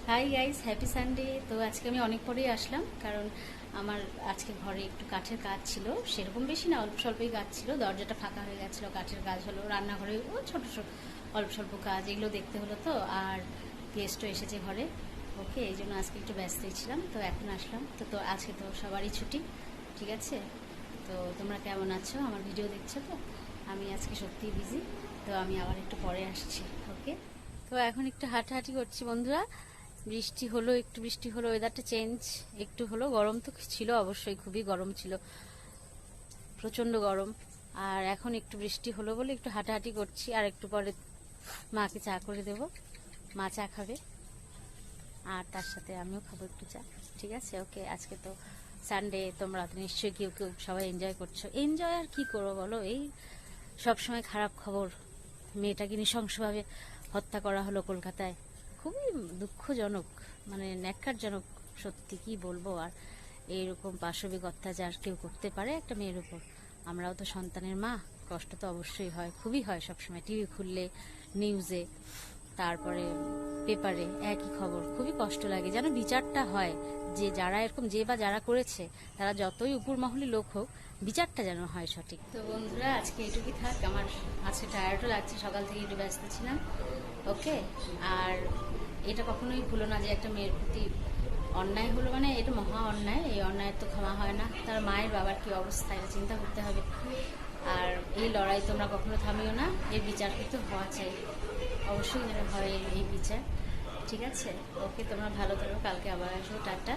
Hi guys, happy Sunday. তো আজকে আমি অনেক পরেই আসলাম, কারণ আমার আজকে ঘরে একটু কাঠের কাজ ছিল। সেরকম বেশি না, অল্প স্বল্পই কাজ ছিল। দরজাটা ফাঁকা হয়ে গেছিলো, কাঠের কাজ হলো। রান্নাঘরে ও ছোট ছোট অল্প স্বল্প কাজ, এগুলো দেখতে হলো। তো আর গেস্টও এসেছে ঘরে। ওকে, এই জন্য আজকে একটু ব্যস্তই ছিলাম। তো এখন আসলাম। তো আজকে তো সবারই ছুটি, ঠিক আছে? তো তোমরা কেমন আছো? আমার ভিডিও দেখছো তো? আমি আজকে সত্যিই বিজি। তো আমি আবার একটু পরে আসছি। ওকে, তো এখন একটু হাঁটাহাঁটি করছি বন্ধুরা। বৃষ্টি হলো, একটু বৃষ্টি হলো, ওয়েদারটা চেঞ্জ একটু হলো। গরম তো ছিল, অবশ্যই খুবই গরম ছিল, প্রচন্ড গরম। আর এখন একটু বৃষ্টি হলো বলে একটু হাঁটাহাঁটি করছি। আর একটু পরে মাকে চা করে দেব, মা চা খাবে, আর তার সাথে আমিও খাবো একটু চা। ঠিক আছে? ওকে, আজকে তো সানডে, তোমরা তো নিশ্চয়ই কেউ কেউ সবাই এনজয় করছো। এনজয় আর কি করবো বলো, এই সবসময় খারাপ খবর। মেয়েটাকে নৃশংসভাবে হত্যা করা হলো কলকাতায়। খুবই দুঃখজনক, মানে ন্যাক্কারজনক। সত্যি কি বলবো আর। এইরকম পাশবিক অত্যাচার কেউ করতে পারে একটা মেয়ের উপর? আমরাও তো সন্তানের মা, কষ্ট তো অবশ্যই হয়, খুবই হয়। সবসময় টিভি খুললে, নিউজে, তারপরে পেপারে একই খবর। খুবই কষ্ট লাগে যেন বিচারটা হয়, যে যারা এরকম, যে বা যারা করেছে, তারা যতই উপর মহলি লোক হোক, বিচারটা যেন হয় সঠিক। তো বন্ধুরা, আজকে এটুকুই থাক। আমার আজকে টায়ার্ডও লাগছে, সকাল থেকে একটু ব্যস্ত ছিলাম। ওকে, আর এটা কখনোই ভুলো না যে একটা মেয়ের প্রতি অন্যায় হলো মানে এটা মহা অন্যায়। এই অন্যায়ের তো ক্ষমা হয় না। তার মায়ের বাবার কি অবস্থা, এটা চিন্তা করতে হবে। আর এই লড়াই তোমরা কখনো থামিও না, এর বিচার কিন্তু হওয়া চাই, অবশ্যই যেন হয় এই বিচার। ঠিক আছে? ওকে, তোমরা ভালো থাকো, কালকে আবার আসো। টাটা।